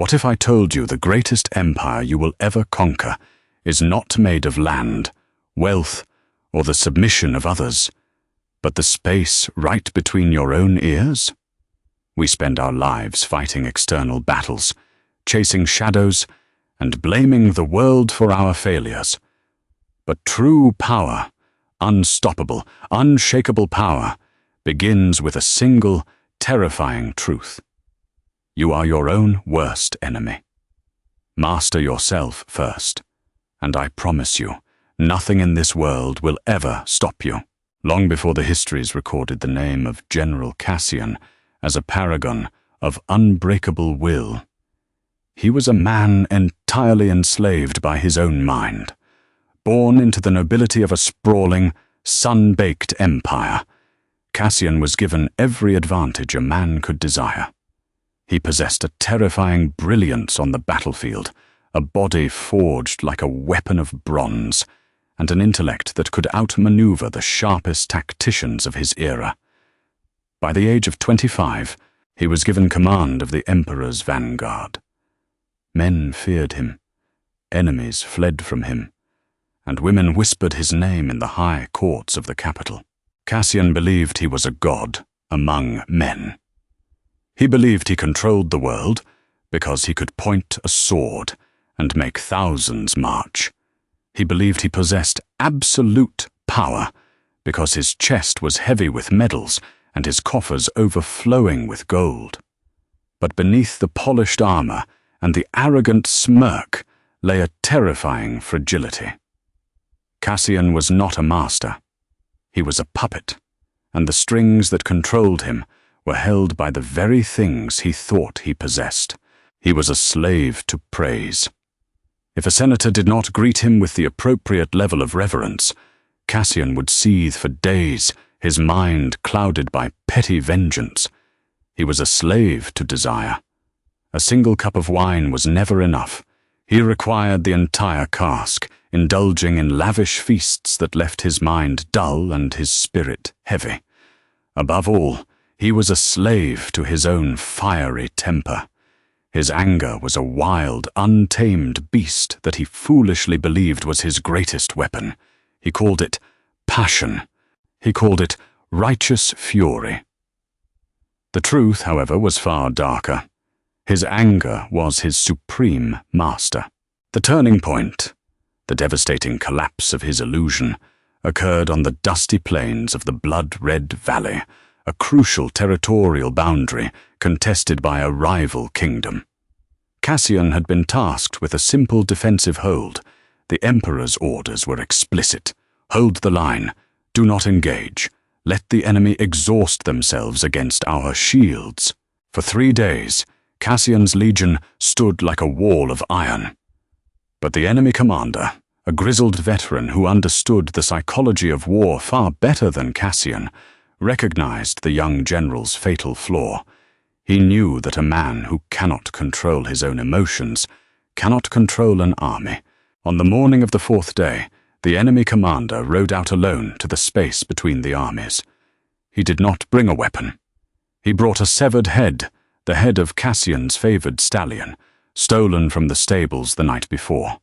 What if I told you the greatest empire you will ever conquer is not made of land, wealth, or the submission of others, but the space right between your own ears? We spend our lives fighting external battles, chasing shadows, and blaming the world for our failures. But true power, unstoppable, unshakable power, begins with a single, terrifying truth. You are your own worst enemy. Master yourself first, and I promise you, nothing in this world will ever stop you. Long before the histories recorded the name of General Cassian as a paragon of unbreakable will, he was a man entirely enslaved by his own mind. Born into the nobility of a sprawling, sun-baked empire, Cassian was given every advantage a man could desire. He possessed a terrifying brilliance on the battlefield, a body forged like a weapon of bronze, and an intellect that could outmaneuver the sharpest tacticians of his era. By the age of 25, he was given command of the emperor's vanguard. Men feared him, enemies fled from him, and women whispered his name in the high courts of the capital. Cassian believed he was a god among men. He believed he controlled the world because he could point a sword and make thousands march. He believed he possessed absolute power because his chest was heavy with medals and his coffers overflowing with gold. But beneath the polished armor and the arrogant smirk lay a terrifying fragility. Cassian was not a master. He was a puppet, and the strings that controlled him were held by the very things he thought he possessed. He was a slave to praise. If a senator did not greet him with the appropriate level of reverence, Cassian would seethe for days, his mind clouded by petty vengeance. He was a slave to desire. A single cup of wine was never enough. He required the entire cask, indulging in lavish feasts that left his mind dull and his spirit heavy. Above all, he was a slave to his own fiery temper. His anger was a wild, untamed beast that he foolishly believed was his greatest weapon. He called it passion. He called it righteous fury. The truth, however, was far darker. His anger was his supreme master. The turning point, the devastating collapse of his illusion, occurred on the dusty plains of the blood-red valley, a crucial territorial boundary contested by a rival kingdom. Cassian had been tasked with a simple defensive hold. The emperor's orders were explicit. Hold the line. Do not engage. Let the enemy exhaust themselves against our shields. For 3 days, Cassian's legion stood like a wall of iron. But the enemy commander, a grizzled veteran who understood the psychology of war far better than Cassian, recognized the young general's fatal flaw. He knew that a man who cannot control his own emotions cannot control an army. On the morning of the 4th day, the enemy commander rode out alone to the space between the armies. He did not bring a weapon. He brought a severed head, the head of Cassian's favored stallion, stolen from the stables the night before.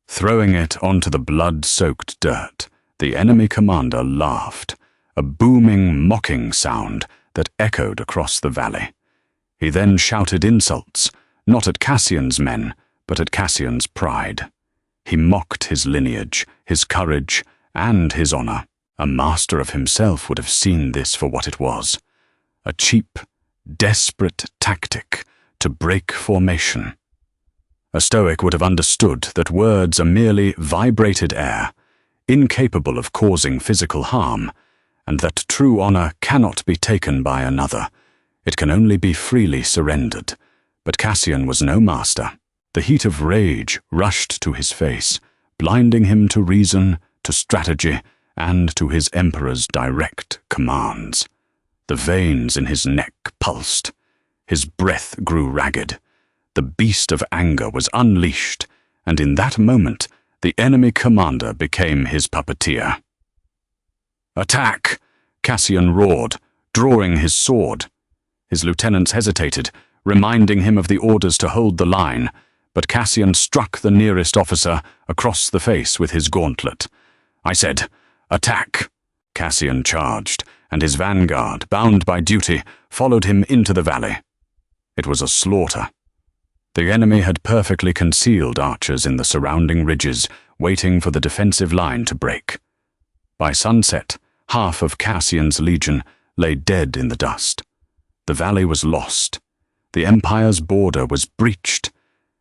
Throwing it onto the blood-soaked dirt, the enemy commander laughed, a booming, mocking sound that echoed across the valley. He then shouted insults, not at Cassian's men, but at Cassian's pride. He mocked his lineage, his courage, and his honor. A master of himself would have seen this for what it was, a cheap, desperate tactic to break formation. A Stoic would have understood that words are merely vibrated air, incapable of causing physical harm, and that true honor cannot be taken by another. It can only be freely surrendered. But Cassian was no master. The heat of rage rushed to his face, blinding him to reason, to strategy, and to his emperor's direct commands. The veins in his neck pulsed. His breath grew ragged. The beast of anger was unleashed, and in that moment, the enemy commander became his puppeteer. "Attack!" Cassian roared, drawing his sword. His lieutenants hesitated, reminding him of the orders to hold the line, but Cassian struck the nearest officer across the face with his gauntlet. I said, "Attack!" Cassian charged, and his vanguard, bound by duty, followed him into the valley. It was a slaughter. The enemy had perfectly concealed archers in the surrounding ridges, waiting for the defensive line to break. By sunset, half of Cassian's legion lay dead in the dust. The valley was lost. The empire's border was breached,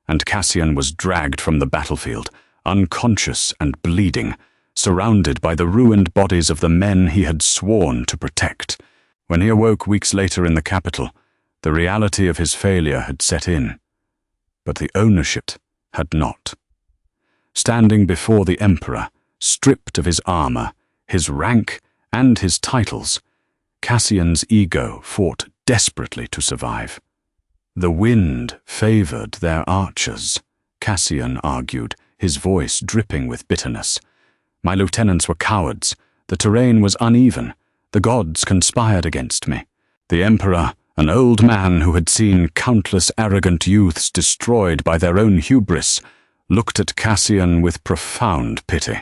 and Cassian was dragged from the battlefield, unconscious and bleeding, surrounded by the ruined bodies of the men he had sworn to protect. When he awoke weeks later in the capital, the reality of his failure had set in, but the ownership had not. Standing before the emperor, stripped of his armor, his rank, and his titles, Cassian's ego fought desperately to survive. The wind favored their archers, Cassian argued, his voice dripping with bitterness. My lieutenants were cowards. The terrain was uneven. The gods conspired against me. The emperor, an old man who had seen countless arrogant youths destroyed by their own hubris, looked at Cassian with profound pity.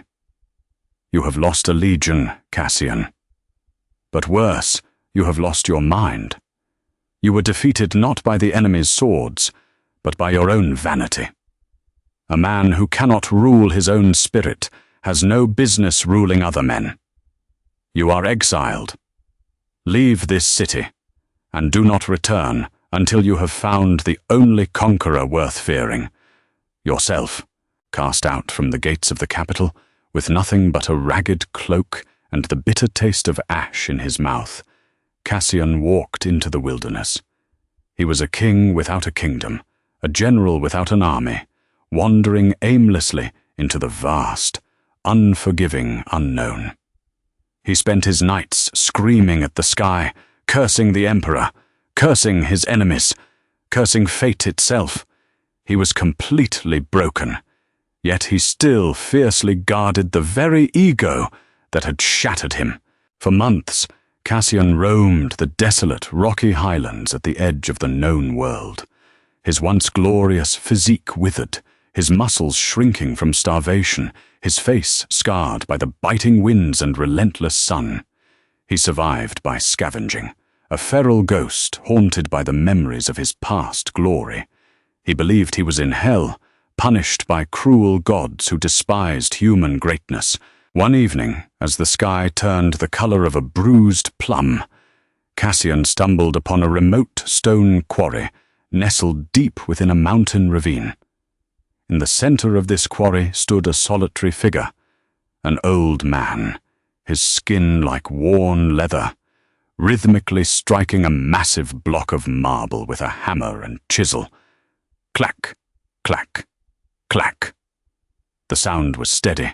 You have lost a legion, Cassian. But worse, you have lost your mind. You were defeated not by the enemy's swords, but by your own vanity. A man who cannot rule his own spirit has no business ruling other men. You are exiled. Leave this city, and do not return until you have found the only conqueror worth fearing, yourself, cast out from the gates of the capital, with nothing but a ragged cloak and the bitter taste of ash in his mouth. Cassian walked into the wilderness. He was a king without a kingdom, a general without an army, wandering aimlessly into the vast, unforgiving unknown. He spent his nights screaming at the sky, cursing the emperor, cursing his enemies, cursing fate itself. He was completely broken, yet he still fiercely guarded the very ego that had shattered him. For months, Cassian roamed the desolate, rocky highlands at the edge of the known world. His once glorious physique withered, his muscles shrinking from starvation, his face scarred by the biting winds and relentless sun. He survived by scavenging, a feral ghost haunted by the memories of his past glory. He believed he was in hell, punished by cruel gods who despised human greatness. One evening, as the sky turned the color of a bruised plum, Cassian stumbled upon a remote stone quarry nestled deep within a mountain ravine. In the center of this quarry stood a solitary figure, an old man, his skin like worn leather, rhythmically striking a massive block of marble with a hammer and chisel. Clack, clack, clack. The sound was steady,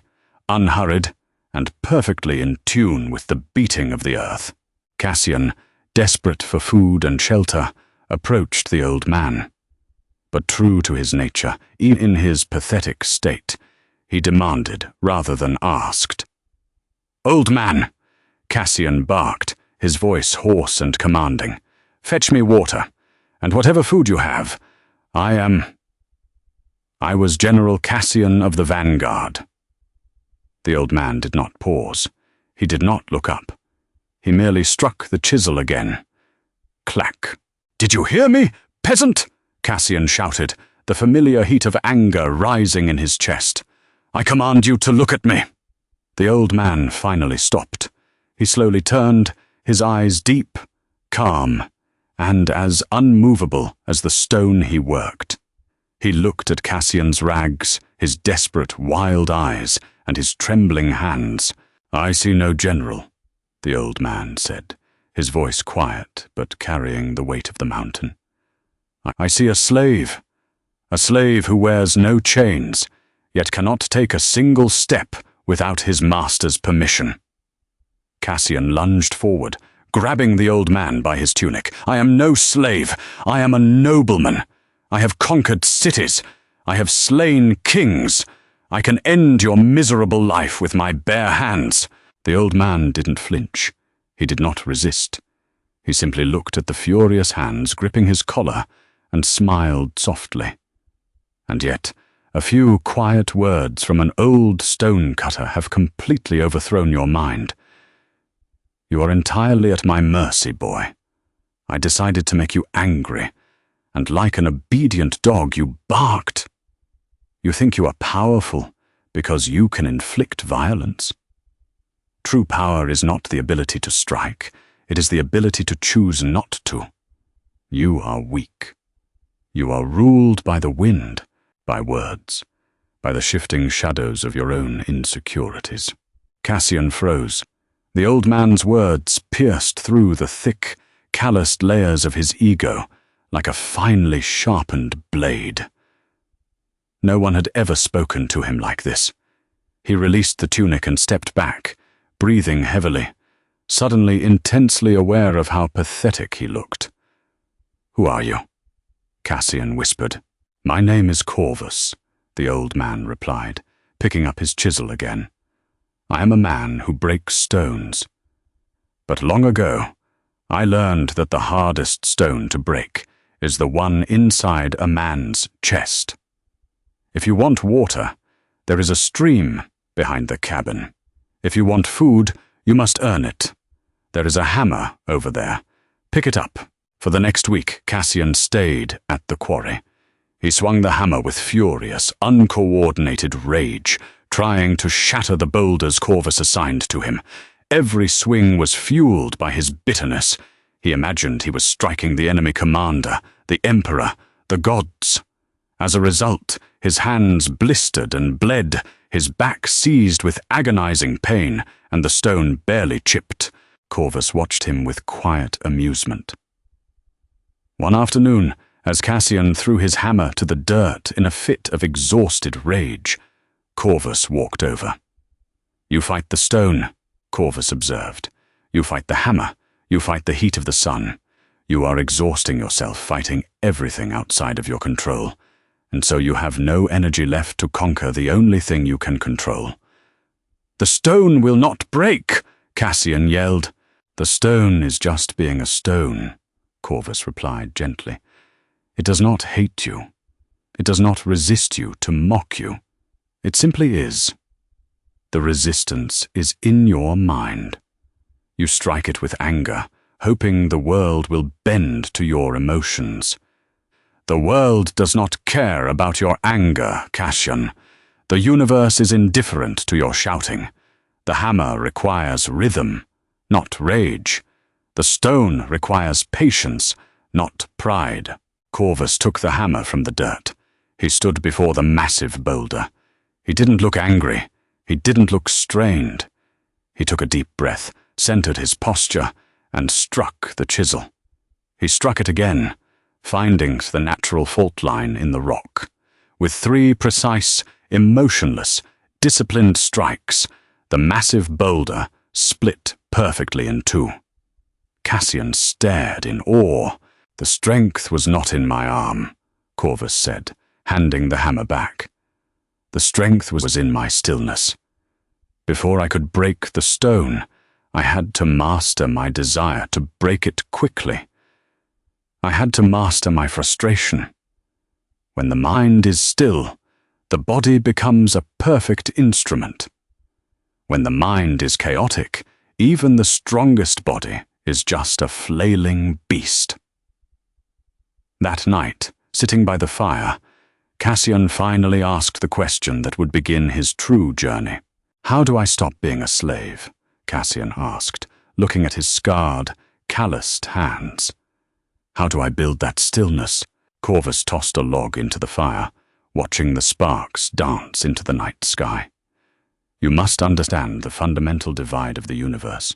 unhurried, and perfectly in tune with the beating of the earth. Cassian, desperate for food and shelter, approached the old man. But true to his nature, even in his pathetic state, he demanded rather than asked. "Old man," Cassian barked, his voice hoarse and commanding, "fetch me water, and whatever food you have. I was General Cassian of the vanguard." The old man did not pause. He did not look up. He merely struck the chisel again. Clack. "Did you hear me, peasant?" Cassian shouted, the familiar heat of anger rising in his chest. "I command you to look at me." The old man finally stopped. He slowly turned, his eyes deep, calm, and as unmovable as the stone he worked. He looked at Cassian's rags, his desperate, wild eyes, and his trembling hands. "I see no general," the old man said, his voice quiet but carrying the weight of the mountain. "I see a slave who wears no chains, yet cannot take a single step without his master's permission." Cassian lunged forward, grabbing the old man by his tunic. "I am no slave. I am a nobleman. I have conquered cities. I have slain kings. I can end your miserable life with my bare hands." The old man didn't flinch. He did not resist. He simply looked at the furious hands gripping his collar and smiled softly. And yet, a few quiet words from an old stone-cutter have completely overthrown your mind. You are entirely at my mercy, boy. I decided to make you angry, and like an obedient dog, you barked. You think you are powerful because you can inflict violence. True power is not the ability to strike, it is the ability to choose not to. You are weak. You are ruled by the wind, by words, by the shifting shadows of your own insecurities. Cassian froze. The old man's words pierced through the thick, calloused layers of his ego like a finely sharpened blade. No one had ever spoken to him like this. He released the tunic and stepped back, breathing heavily, suddenly intensely aware of how pathetic he looked. "Who are you?" Cassian whispered. "My name is Corvus," the old man replied, picking up his chisel again. "I am a man who breaks stones. But long ago, I learned that the hardest stone to break is the one inside a man's chest. If you want water, there is a stream behind the cabin. If you want food, you must earn it. There is a hammer over there. Pick it up." For the next week, Cassian stayed at the quarry. He swung the hammer with furious, uncoordinated rage, trying to shatter the boulders Corvus assigned to him. Every swing was fueled by his bitterness. He imagined he was striking the enemy commander, the emperor, the gods. As a result, his hands blistered and bled, his back seized with agonizing pain, and the stone barely chipped. Corvus watched him with quiet amusement. One afternoon, as Cassian threw his hammer to the dirt in a fit of exhausted rage, Corvus walked over. "You fight the stone," Corvus observed. "You fight the hammer. You fight the heat of the sun. You are exhausting yourself fighting everything outside of your control, and so you have no energy left to conquer the only thing you can control." "The stone will not break!" Cassian yelled. "The stone is just being a stone," Corvus replied gently. "It does not hate you. It does not resist you to mock you. It simply is. The resistance is in your mind. You strike it with anger, hoping the world will bend to your emotions. The world does not care about your anger, Cassian. The universe is indifferent to your shouting. The hammer requires rhythm, not rage. The stone requires patience, not pride." Corvus took the hammer from the dirt. He stood before the massive boulder. He didn't look angry. He didn't look strained. He took a deep breath, centered his posture, and struck the chisel. He struck it again, finding the natural fault line in the rock. With 3 precise, emotionless, disciplined strikes, the massive boulder split perfectly in 2. Cassian stared in awe. "The strength was not in my arm," Corvus said, handing the hammer back. "The strength was in my stillness. Before I could break the stone, I had to master my desire to break it quickly. I had to master my frustration. When the mind is still, the body becomes a perfect instrument. When the mind is chaotic, even the strongest body is just a flailing beast." That night, sitting by the fire, Cassian finally asked the question that would begin his true journey. "How do I stop being a slave?" Cassian asked, looking at his scarred, calloused hands. "How do I build that stillness?" Corvus tossed a log into the fire, watching the sparks dance into the night sky. "You must understand the fundamental divide of the universe,"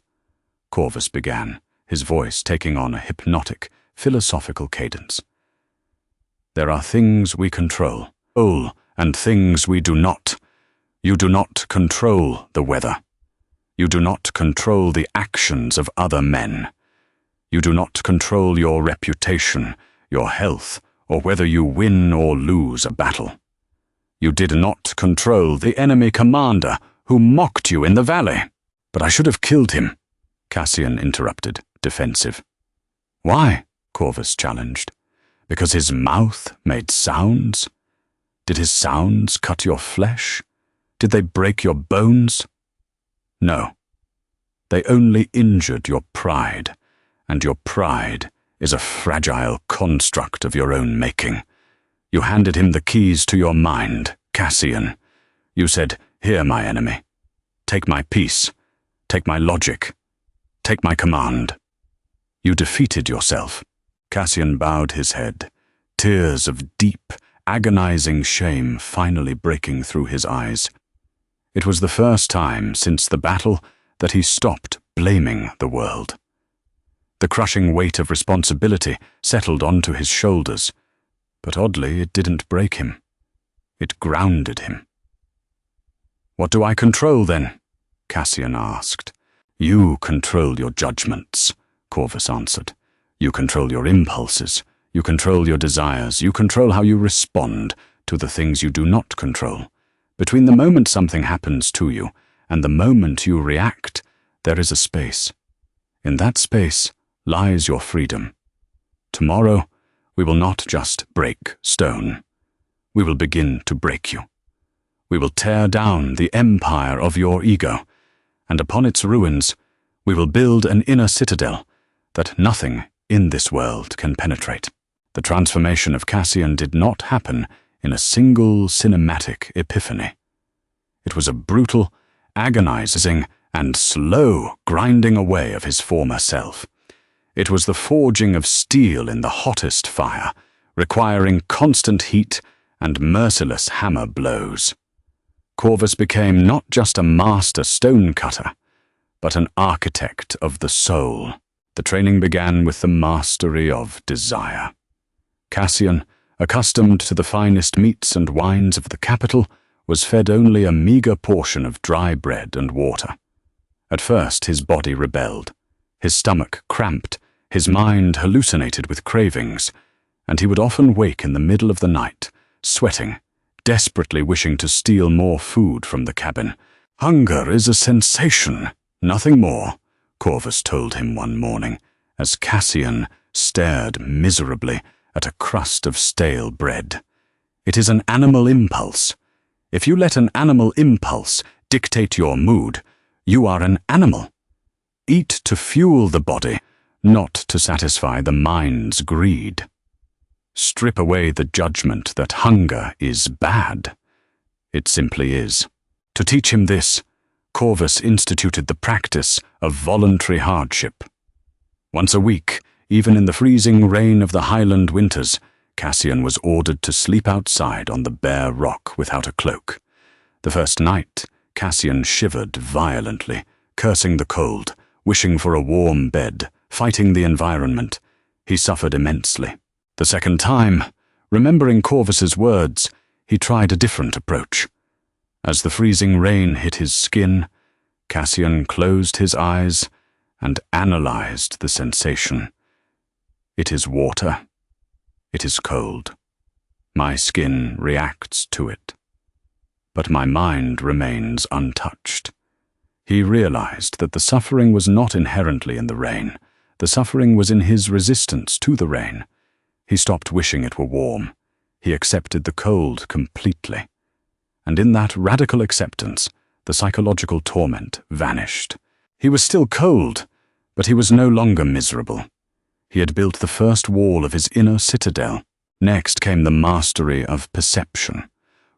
Corvus began, his voice taking on a hypnotic, philosophical cadence. "There are things we control, and things we do not. You do not control the weather. You do not control the actions of other men. You do not control your reputation, your health, or whether you win or lose a battle. You did not control the enemy commander who mocked you in the valley." "But I should have killed him," Cassian interrupted, defensive. "Why?" Corvus challenged. Because his mouth made sounds? Did his sounds cut your flesh? Did they break your bones? No. They only injured your pride, and your pride is a fragile construct of your own making. You handed him the keys to your mind, Cassian. You said, "Here, my enemy. Take my peace. Take my logic. Take my command." You defeated yourself. Cassian bowed his head, tears of deep, agonizing shame finally breaking through his eyes. It was the first time since the battle that he stopped blaming the world. The crushing weight of responsibility settled onto his shoulders, but oddly it didn't break him. It grounded him. "What do I control, then?" Cassian asked. "You control your judgments," Corvus answered. "You control your impulses. You control your desires. You control how you respond to the things you do not control. Between the moment something happens to you and the moment you react, there is a space. In that space lies your freedom. Tomorrow, we will not just break stone. We will begin to break you. We will tear down the empire of your ego, and upon its ruins, we will build an inner citadel that nothing in this world can penetrate." The transformation of Cassian did not happen in a single cinematic epiphany. It was a brutal, agonizing, and slow grinding away of his former self. It was the forging of steel in the hottest fire, requiring constant heat and merciless hammer blows. Corvus became not just a master stonecutter, but an architect of the soul. The training began with the mastery of desire. Cassian, accustomed to the finest meats and wines of the capital, was fed only a meager portion of dry bread and water. At first his body rebelled, his stomach cramped, his mind hallucinated with cravings, and he would often wake in the middle of the night, sweating, desperately wishing to steal more food from the cabin. "Hunger is a sensation, nothing more," Corvus told him one morning, as Cassian stared miserably at a crust of stale bread. "It is an animal impulse. If you let an animal impulse dictate your mood, you are an animal. Eat to fuel the body, not to satisfy the mind's greed. Strip away the judgment that hunger is bad. It simply is." To teach him this, Corvus instituted the practice of voluntary hardship. Once a week, even in the freezing rain of the Highland winters, Cassian was ordered to sleep outside on the bare rock without a cloak. The first night, Cassian shivered violently, cursing the cold, wishing for a warm bed, fighting the environment. He suffered immensely. The second time, remembering Corvus's words, he tried a different approach. As the freezing rain hit his skin, Cassian closed his eyes and analyzed the sensation. It is water. It is cold. My skin reacts to it. But my mind remains untouched. He realized that the suffering was not inherently in the rain. The suffering was in his resistance to the rain. He stopped wishing it were warm. He accepted the cold completely. And in that radical acceptance, the psychological torment vanished. He was still cold, but he was no longer miserable. He had built the first wall of his inner citadel. Next came the mastery of perception.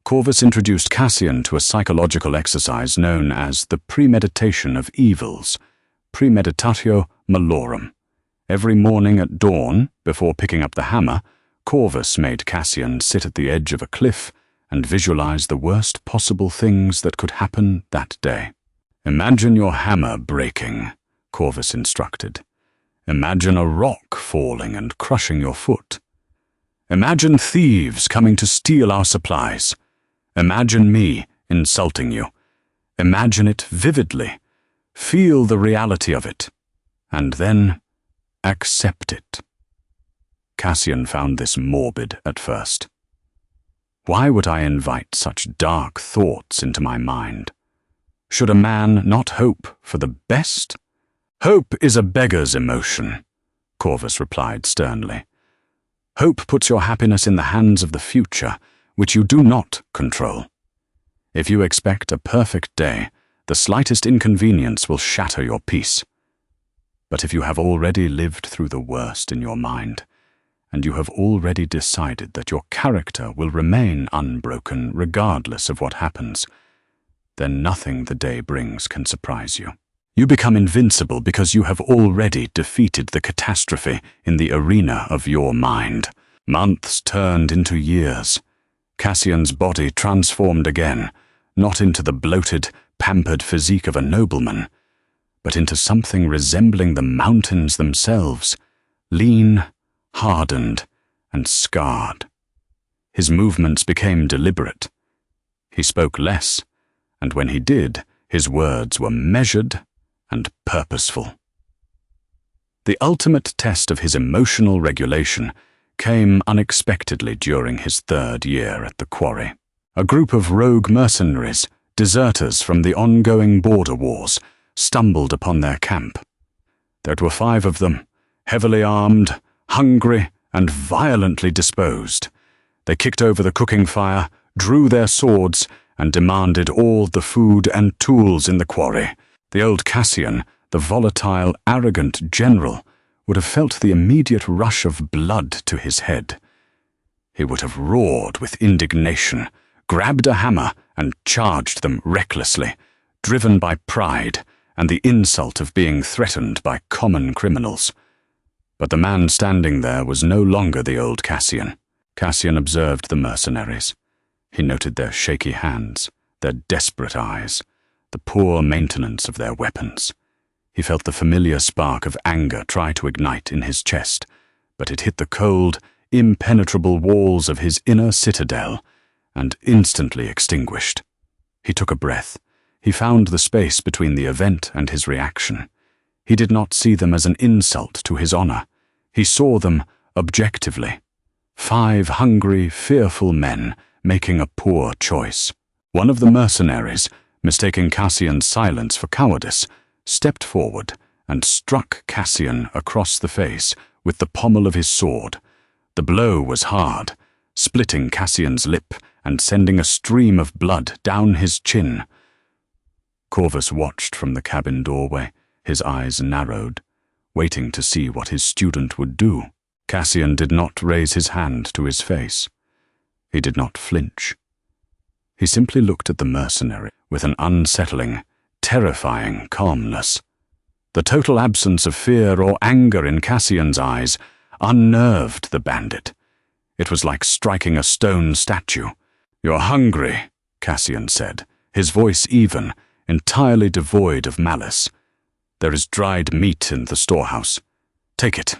Corvus introduced Cassian to a psychological exercise known as the premeditation of evils, premeditatio malorum. Every morning at dawn, before picking up the hammer, Corvus made Cassian sit at the edge of a cliff and visualize the worst possible things that could happen that day. "Imagine your hammer breaking," Corvus instructed. "Imagine a rock falling and crushing your foot. Imagine thieves coming to steal our supplies. Imagine me insulting you. Imagine it vividly. Feel the reality of it. And then accept it." Cassian found this morbid at first. Why would I invite such dark thoughts into my mind? Should a man not hope for the best? "Hope is a beggar's emotion," Corvus replied sternly. Hope puts your happiness in the hands of the future, which you do not control. If you expect a perfect day, the slightest inconvenience will shatter your peace. But if you have already lived through the worst in your mind, and you have already decided that your character will remain unbroken regardless of what happens, then nothing the day brings can surprise you. You become invincible because you have already defeated the catastrophe in the arena of your mind. Months turned into years. Cassian's body transformed again, not into the bloated, pampered physique of a nobleman, but into something resembling the mountains themselves, lean, hardened, and scarred. His movements became deliberate. He spoke less, and when he did, his words were measured and purposeful. The ultimate test of his emotional regulation came unexpectedly during his 3rd year at the quarry. A group of rogue mercenaries, deserters from the ongoing border wars, stumbled upon their camp. There were 5 of them, heavily armed, hungry, and violently disposed. They kicked over the cooking fire, drew their swords, and demanded all the food and tools in the quarry. The old Cassian, the volatile, arrogant general, would have felt the immediate rush of blood to his head. He would have roared with indignation, grabbed a hammer, and charged them recklessly, driven by pride and the insult of being threatened by common criminals. But the man standing there was no longer the old Cassian. Cassian observed the mercenaries. He noted their shaky hands, their desperate eyes, the poor maintenance of their weapons. He felt the familiar spark of anger try to ignite in his chest, but it hit the cold, impenetrable walls of his inner citadel and instantly extinguished. He took a breath. He found the space between the event and his reaction. He did not see them as an insult to his honor. He saw them objectively. 5 hungry, fearful men making a poor choice. One of the mercenaries, mistaking Cassian's silence for cowardice, stepped forward and struck Cassian across the face with the pommel of his sword. The blow was hard, splitting Cassian's lip and sending a stream of blood down his chin. Corvus watched from the cabin doorway, his eyes narrowed, waiting to see what his student would do. Cassian did not raise his hand to his face. He did not flinch. He simply looked at the mercenary with an unsettling, terrifying calmness. The total absence of fear or anger in Cassian's eyes unnerved the bandit. It was like striking a stone statue. "You're hungry," Cassian said, his voice even, entirely devoid of malice. "There is dried meat in the storehouse. Take it.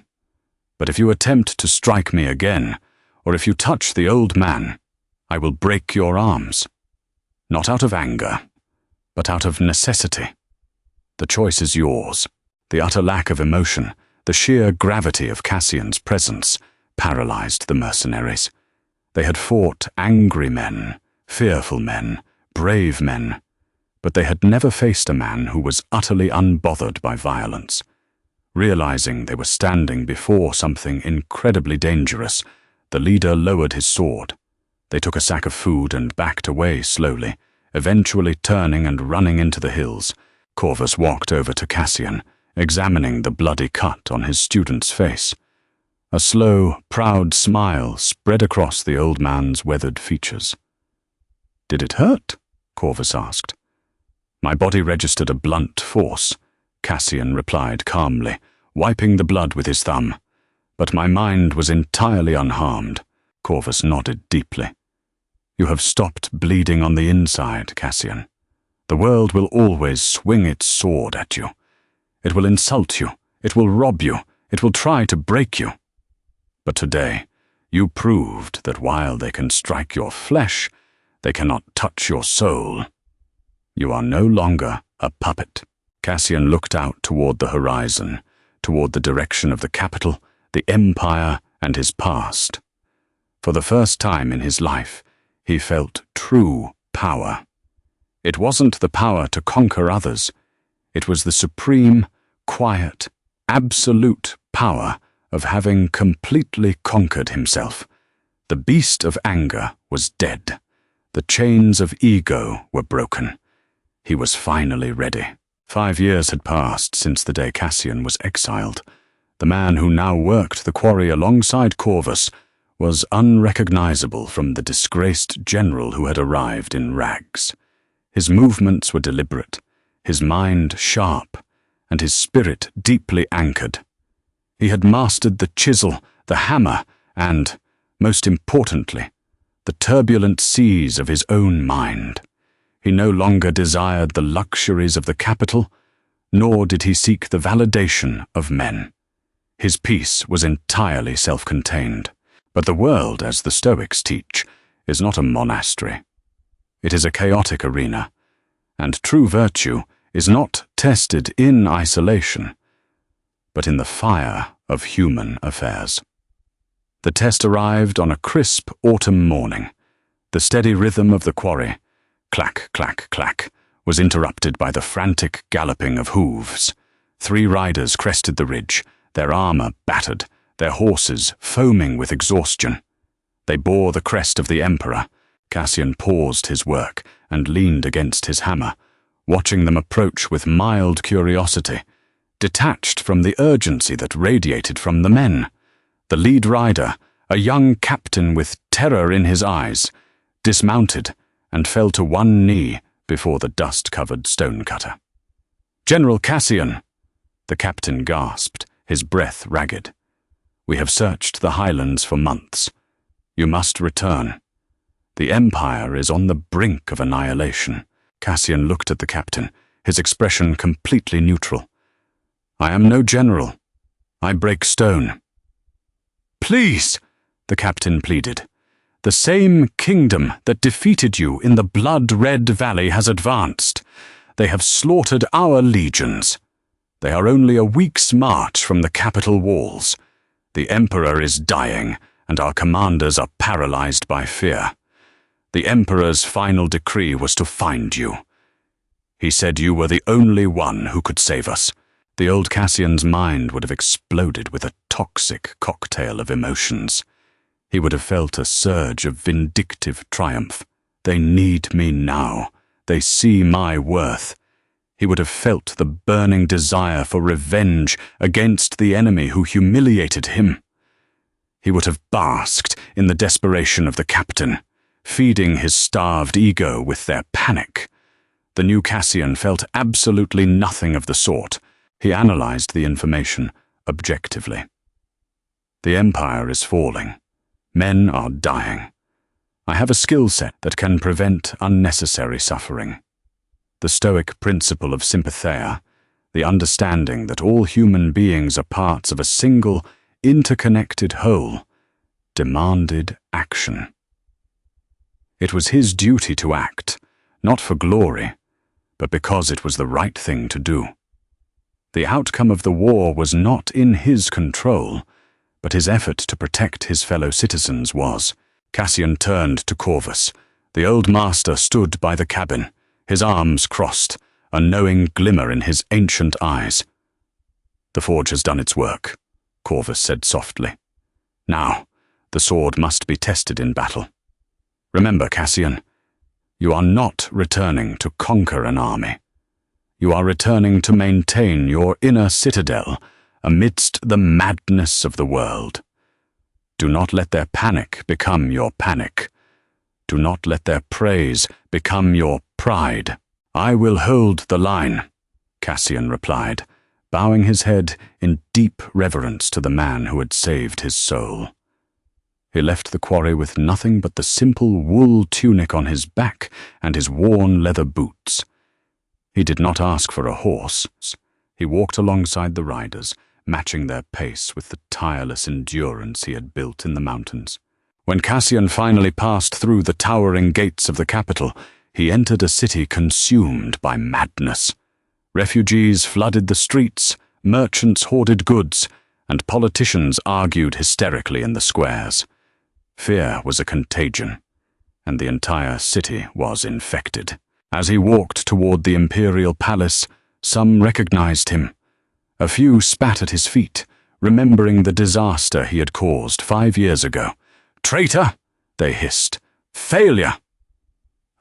But if you attempt to strike me again, or if you touch the old man, I will break your arms. Not out of anger, but out of necessity. The choice is yours." The utter lack of emotion, the sheer gravity of Cassian's presence, paralyzed the mercenaries. They had fought angry men, fearful men, brave men, but they had never faced a man who was utterly unbothered by violence. Realizing they were standing before something incredibly dangerous, the leader lowered his sword. They took a sack of food and backed away slowly, eventually turning and running into the hills. Corvus walked over to Cassian, examining the bloody cut on his student's face. A slow, proud smile spread across the old man's weathered features. "Did it hurt?" Corvus asked. "My body registered a blunt force," Cassian replied calmly, wiping the blood with his thumb. "But my mind was entirely unharmed." Corvus nodded deeply. "You have stopped bleeding on the inside, Cassian. The world will always swing its sword at you. It will insult you. It will rob you. It will try to break you. But today, you proved that while they can strike your flesh, they cannot touch your soul. You are no longer a puppet." Cassian looked out toward the horizon, toward the direction of the capital, the empire, and his past. For the first time in his life, he felt true power. It wasn't the power to conquer others. It was the supreme, quiet, absolute power of having completely conquered himself. The beast of anger was dead. The chains of ego were broken. He was finally ready. 5 years had passed since the day Cassian was exiled. The man who now worked the quarry alongside Corvus was unrecognizable from the disgraced general who had arrived in rags. His movements were deliberate, his mind sharp, and his spirit deeply anchored. He had mastered the chisel, the hammer, and, most importantly, the turbulent seas of his own mind. He no longer desired the luxuries of the capital, nor did he seek the validation of men. His peace was entirely self-contained. But the world, as the Stoics teach, is not a monastery. It is a chaotic arena, and true virtue is not tested in isolation, but in the fire of human affairs. The test arrived on a crisp autumn morning. The steady rhythm of the quarry, clack, clack, clack, was interrupted by the frantic galloping of hooves. 3 riders crested the ridge, their armor battered, their horses foaming with exhaustion. They bore the crest of the emperor. Cassian paused his work and leaned against his hammer, watching them approach with mild curiosity, detached from the urgency that radiated from the men. The lead rider, a young captain with terror in his eyes, dismounted and fell to one knee before the dust-covered stonecutter. "General Cassian!" The captain gasped, his breath ragged. "We have searched the highlands for months. You must return. The empire is on the brink of annihilation." Cassian looked at the captain, his expression completely neutral. "I am no general. I break stone." "Please," the captain pleaded. "The same kingdom that defeated you in the blood-red valley has advanced. They have slaughtered our legions. They are only a week's march from the capital walls. The emperor is dying, and our commanders are paralyzed by fear. The emperor's final decree was to find you. He said you were the only one who could save us." The old Cassian's mind would have exploded with a toxic cocktail of emotions. He would have felt a surge of vindictive triumph. They need me now. They see my worth. He would have felt the burning desire for revenge against the enemy who humiliated him. He would have basked in the desperation of the captain, feeding his starved ego with their panic. The new Cassian felt absolutely nothing of the sort. He analyzed the information objectively. The empire is falling. Men are dying. I have a skill set that can prevent unnecessary suffering. The Stoic principle of sympatheia, the understanding that all human beings are parts of a single, interconnected whole, demanded action. It was his duty to act, not for glory, but because it was the right thing to do. The outcome of the war was not in his control, but his effort to protect his fellow citizens was. Cassian turned to Corvus. The old master stood by the cabin, his arms crossed, a knowing glimmer in his ancient eyes. "The forge has done its work," Corvus said softly. "Now, the sword must be tested in battle. Remember, Cassian, you are not returning to conquer an army. You are returning to maintain your inner citadel amidst the madness of the world. Do not let their panic become your panic. Do not let their praise become your pride." "I will hold the line," Cassian replied, bowing his head in deep reverence to the man who had saved his soul. He left the quarry with nothing but the simple wool tunic on his back and his worn leather boots. He did not ask for a horse. He walked alongside the riders, matching their pace with the tireless endurance he had built in the mountains. When Cassian finally passed through the towering gates of the capital, he entered a city consumed by madness. Refugees flooded the streets, merchants hoarded goods, and politicians argued hysterically in the squares. Fear was a contagion, and the entire city was infected. As he walked toward the imperial palace, some recognized him. A few spat at his feet, remembering the disaster he had caused 5 years ago. "Traitor!" they hissed. "Failure!"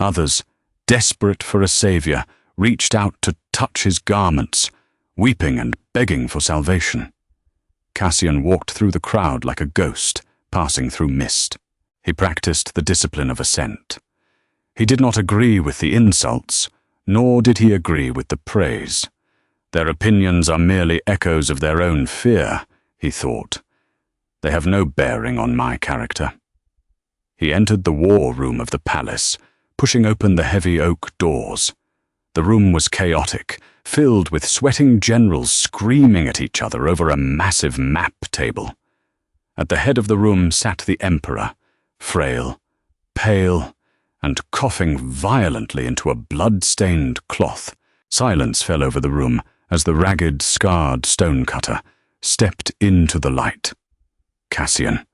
Others, desperate for a savior, reached out to touch his garments, weeping and begging for salvation. Cassian walked through the crowd like a ghost, passing through mist. He practiced the discipline of assent. He did not agree with the insults, nor did he agree with the praise. Their opinions are merely echoes of their own fear, he thought. They have no bearing on my character. He entered the war room of the palace, pushing open the heavy oak doors. The room was chaotic, filled with sweating generals screaming at each other over a massive map table. At the head of the room sat the emperor, frail, pale, and coughing violently into a blood-stained cloth. Silence fell over the room as the ragged, scarred stonecutter stepped into the light. "Cassian,"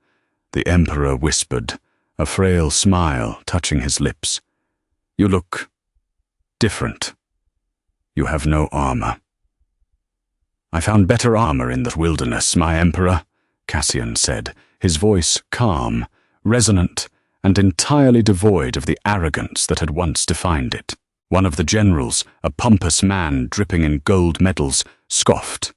the emperor whispered, a frail smile touching his lips. "You look different. You have no armor." "I found better armor in the wilderness, my emperor," Cassian said, his voice calm, resonant, and entirely devoid of the arrogance that had once defined it. One of the generals, a pompous man dripping in gold medals, scoffed.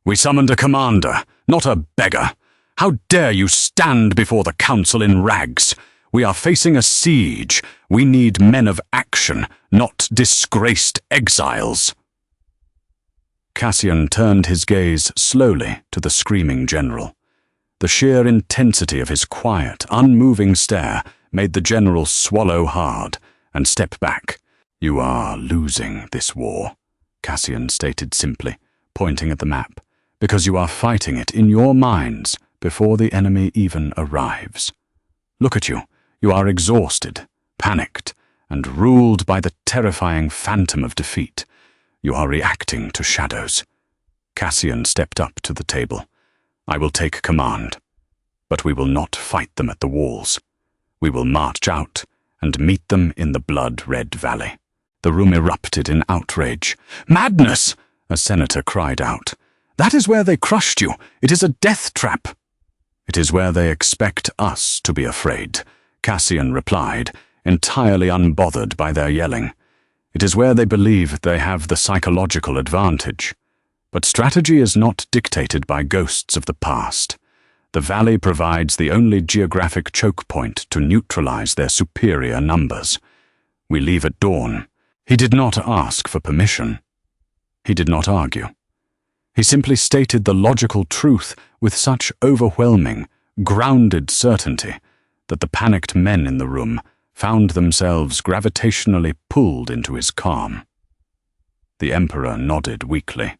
"We summoned a commander, not a beggar. How dare you stand before the council in rags? We are facing a siege. We need men of action, not disgraced exiles." Cassian turned his gaze slowly to the screaming general. The sheer intensity of his quiet, unmoving stare made the general swallow hard and step back. "You are losing this war," Cassian stated simply, pointing at the map, "because you are fighting it in your minds before the enemy even arrives. Look at you. You are exhausted, panicked, and ruled by the terrifying phantom of defeat. You are reacting to shadows." Cassian stepped up to the table. "I will take command, but we will not fight them at the walls. We will march out and meet them in the blood-red valley." The room erupted in outrage. "Madness!" a senator cried out. "That is where they crushed you. It is a death trap." "It is where they expect us to be afraid," Cassian replied, entirely unbothered by their yelling. "It is where they believe they have the psychological advantage. But strategy is not dictated by ghosts of the past. The valley provides the only geographic choke point to neutralize their superior numbers. We leave at dawn." He did not ask for permission. He did not argue. He simply stated the logical truth with such overwhelming, grounded certainty that the panicked men in the room found themselves gravitationally pulled into his calm. The emperor nodded weakly.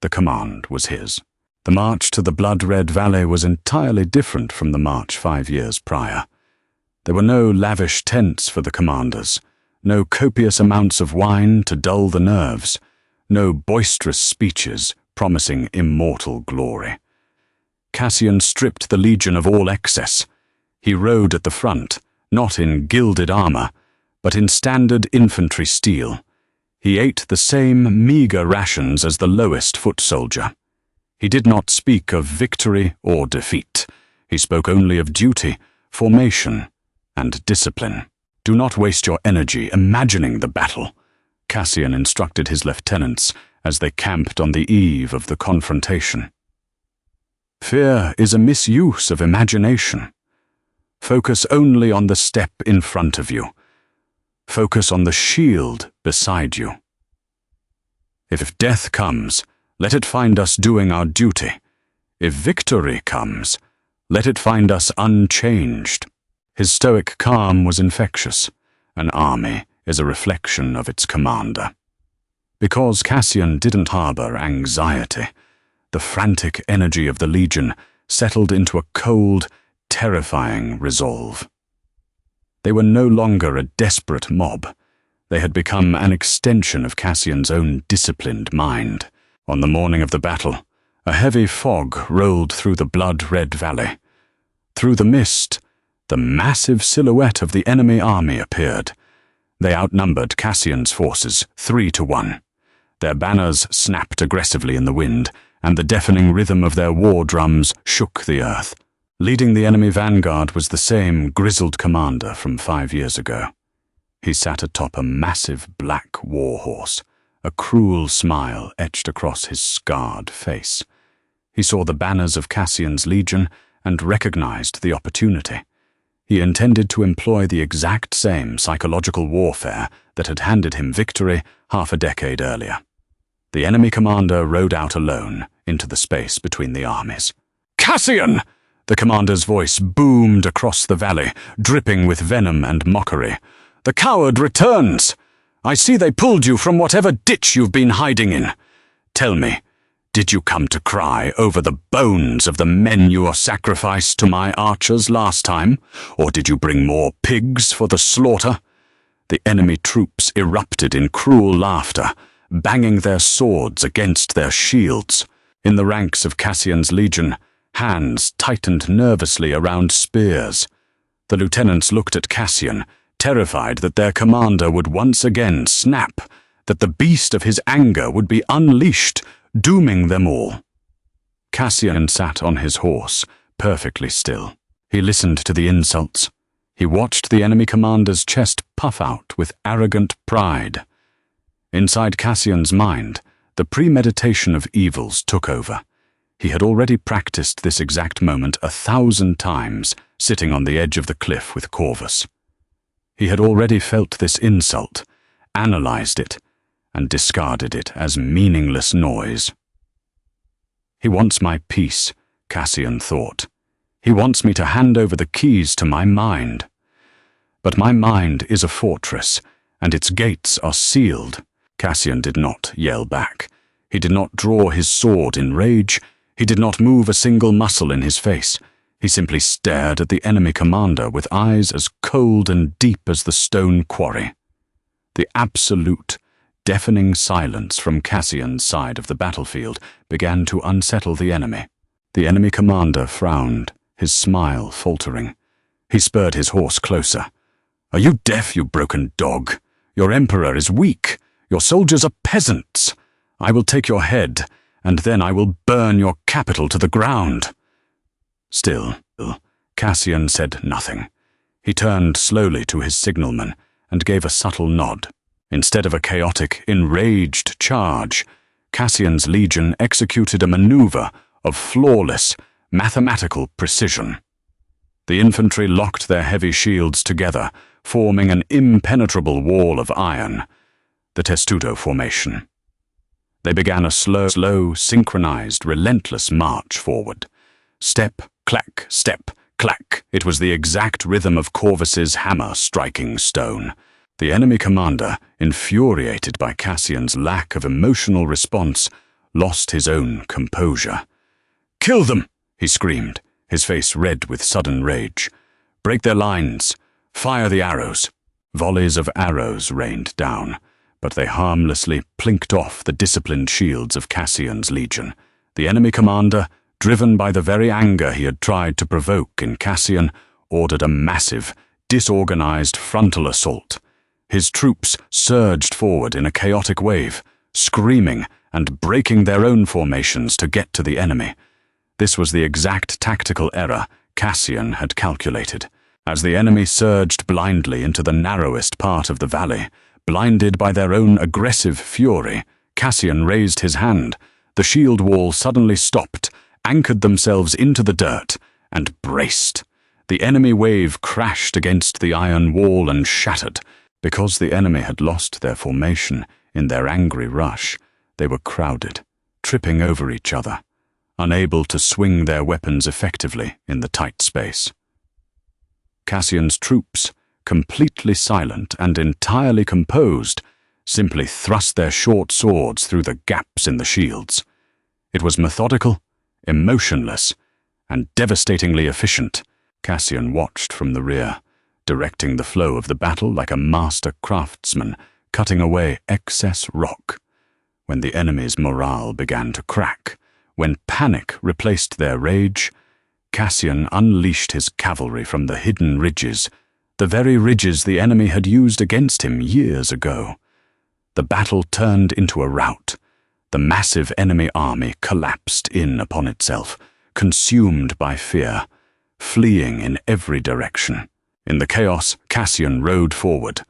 The command was his. The march to the blood-red valley was entirely different from the march 5 years prior. There were no lavish tents for the commanders, no copious amounts of wine to dull the nerves, no boisterous speeches promising immortal glory. Cassian stripped the legion of all excess. He rode at the front, not in gilded armor, but in standard infantry steel. He ate the same meager rations as the lowest foot soldier. He did not speak of victory or defeat. He spoke only of duty, formation, and discipline. "Do not waste your energy imagining the battle," Cassian instructed his lieutenants as they camped on the eve of the confrontation. "Fear is a misuse of imagination. Focus only on the step in front of you. Focus on the shield beside you. If death comes, let it find us doing our duty. If victory comes, let it find us unchanged." His stoic calm was infectious. An army is a reflection of its commander. Because Cassian didn't harbor anxiety, the frantic energy of the legion settled into a cold, terrifying resolve. They were no longer a desperate mob. They had become an extension of Cassian's own disciplined mind. On the morning of the battle, a heavy fog rolled through the blood-red valley. Through the mist, the massive silhouette of the enemy army appeared. They outnumbered Cassian's forces 3-1. Their banners snapped aggressively in the wind, and the deafening rhythm of their war drums shook the earth. Leading the enemy vanguard was the same grizzled commander from 5 years ago. He sat atop a massive black war horse, a cruel smile etched across his scarred face. He saw the banners of Cassian's legion and recognized the opportunity. He intended to employ the exact same psychological warfare that had handed him victory half a decade earlier. The enemy commander rode out alone into the space between the armies. "Cassian!" The commander's voice boomed across the valley, dripping with venom and mockery. "The coward returns! I see they pulled you from whatever ditch you've been hiding in. Tell me, did you come to cry over the bones of the men you sacrificed to my archers last time, or did you bring more pigs for the slaughter?" The enemy troops erupted in cruel laughter, banging their swords against their shields. In the ranks of Cassian's legion, hands tightened nervously around spears. The lieutenants looked at Cassian, terrified that their commander would once again snap, that the beast of his anger would be unleashed, dooming them all. Cassian sat on his horse, perfectly still. He listened to the insults. He watched the enemy commander's chest puff out with arrogant pride. Inside Cassian's mind, the premeditation of evils took over. He had already practiced this exact moment 1,000 times, sitting on the edge of the cliff with Corvus. He had already felt this insult, analyzed it, and discarded it as meaningless noise. "He wants my peace," Cassian thought. "He wants me to hand over the keys to my mind. But my mind is a fortress, and its gates are sealed." Cassian did not yell back. He did not draw his sword in rage. He did not move a single muscle in his face. He simply stared at the enemy commander with eyes as cold and deep as the stone quarry. The absolute, deafening silence from Cassian's side of the battlefield began to unsettle the enemy. The enemy commander frowned, his smile faltering. He spurred his horse closer. "Are you deaf, you broken dog? Your emperor is weak. Your soldiers are peasants. I will take your head, and then I will burn your capital to the ground." Still, Cassian said nothing. He turned slowly to his signalman and gave a subtle nod. Instead of a chaotic, enraged charge, Cassian's legion executed a maneuver of flawless, mathematical precision. The infantry locked their heavy shields together, forming an impenetrable wall of iron, the testudo formation. They began a slow, synchronized, relentless march forward. Step, clack, step, clack. It was the exact rhythm of Corvus's hammer striking stone. The enemy commander, infuriated by Cassian's lack of emotional response, lost his own composure. "Kill them!" he screamed, his face red with sudden rage. "Break their lines! Fire the arrows!" Volleys of arrows rained down, but they harmlessly plinked off the disciplined shields of Cassian's legion. The enemy commander, driven by the very anger he had tried to provoke in Cassian, ordered a massive, disorganized frontal assault. His troops surged forward in a chaotic wave, screaming and breaking their own formations to get to the enemy. This was the exact tactical error Cassian had calculated. As the enemy surged blindly into the narrowest part of the valley, blinded by their own aggressive fury, Cassian raised his hand. The shield wall suddenly stopped, anchored themselves into the dirt, and braced. The enemy wave crashed against the iron wall and shattered. Because the enemy had lost their formation in their angry rush, they were crowded, tripping over each other, unable to swing their weapons effectively in the tight space. Cassian's troops, completely silent and entirely composed, simply thrust their short swords through the gaps in the shields. It was methodical, emotionless, and devastatingly efficient. Cassian watched from the rear, directing the flow of the battle like a master craftsman, cutting away excess rock. When the enemy's morale began to crack, when panic replaced their rage, Cassian unleashed his cavalry from the hidden ridges, the very ridges the enemy had used against him years ago. The battle turned into a rout. The massive enemy army collapsed in upon itself, consumed by fear, fleeing in every direction. In the chaos, Cassian rode forward.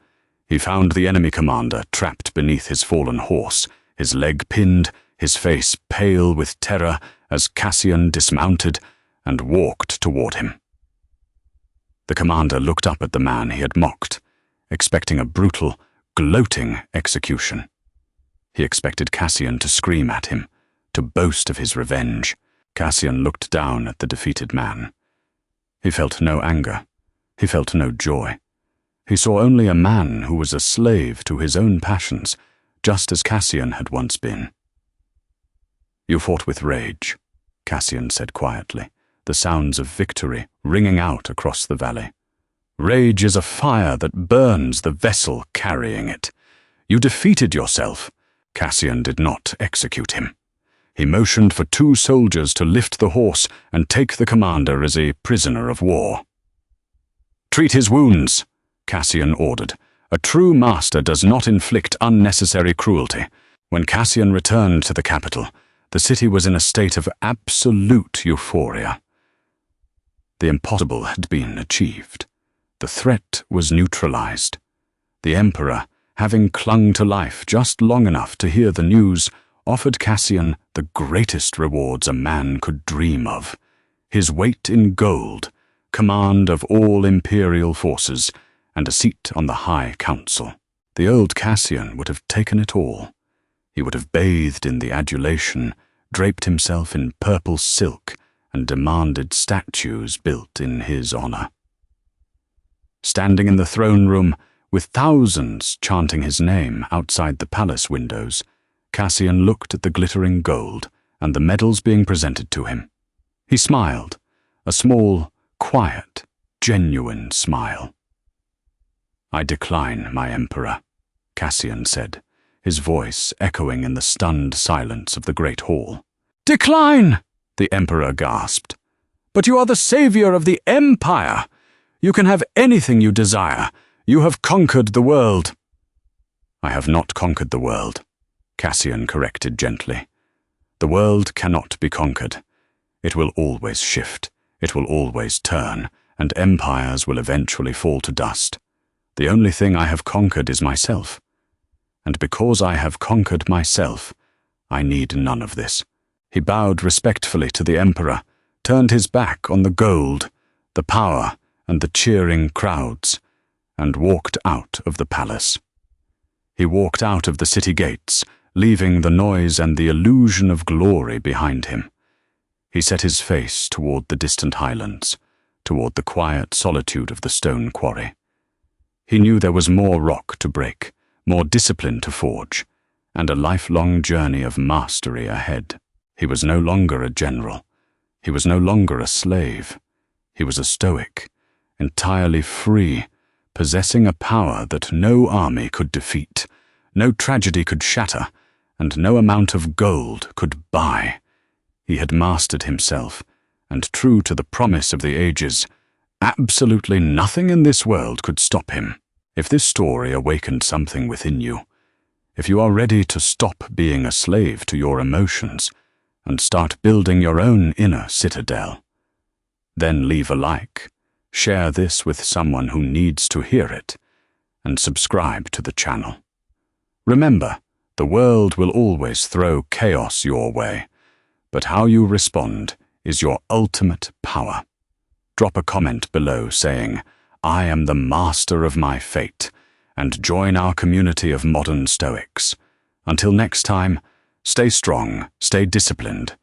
He found the enemy commander trapped beneath his fallen horse, his leg pinned, his face pale with terror as Cassian dismounted and walked toward him. The commander looked up at the man he had mocked, expecting a brutal, gloating execution. He expected Cassian to scream at him, to boast of his revenge. Cassian looked down at the defeated man. He felt no anger. He felt no joy. He saw only a man who was a slave to his own passions, just as Cassian had once been. "You fought with rage," Cassian said quietly, the sounds of victory ringing out across the valley. "Rage is a fire that burns the vessel carrying it. You defeated yourself." Cassian did not execute him. He motioned for 2 soldiers to lift the horse and take the commander as a prisoner of war. "Treat his wounds," Cassian ordered. A true master does not inflict unnecessary cruelty. When Cassian returned to the capital, the city was in a state of absolute euphoria. The impossible had been achieved. The threat was neutralized. The emperor, having clung to life just long enough to hear the news, offered Cassian the greatest rewards a man could dream of: his weight in gold, command of all imperial forces, and a seat on the high council. The old Cassian would have taken it all. He would have bathed in the adulation, draped himself in purple silk, and demanded statues built in his honor. Standing in the throne room, with thousands chanting his name outside the palace windows, Cassian looked at the glittering gold and the medals being presented to him. He smiled, a small, quiet, genuine smile. "I decline, my emperor," Cassian said, his voice echoing in the stunned silence of the great hall. "Decline!" the emperor gasped. "But you are the savior of the empire! You can have anything you desire. You have conquered the world." "I have not conquered the world," Cassian corrected gently. "The world cannot be conquered. It will always shift, it will always turn, and empires will eventually fall to dust. The only thing I have conquered is myself. And because I have conquered myself, I need none of this." He bowed respectfully to the emperor, turned his back on the gold, the power, and the cheering crowds, and walked out of the palace. He walked out of the city gates, leaving the noise and the illusion of glory behind him. He set his face toward the distant highlands, toward the quiet solitude of the stone quarry. He knew there was more rock to break, more discipline to forge, and a lifelong journey of mastery ahead. He was no longer a general. He was no longer a slave. He was a Stoic, entirely free, possessing a power that no army could defeat, no tragedy could shatter, and no amount of gold could buy. He had mastered himself, and true to the promise of the ages, absolutely nothing in this world could stop him. If this story awakened something within you, if you are ready to stop being a slave to your emotions and start building your own inner citadel, then leave a like, share this with someone who needs to hear it, and subscribe to the channel. Remember, the world will always throw chaos your way, but how you respond is your ultimate power. Drop a comment below saying, "I am the master of my fate," and join our community of modern Stoics. Until next time, stay strong, stay disciplined,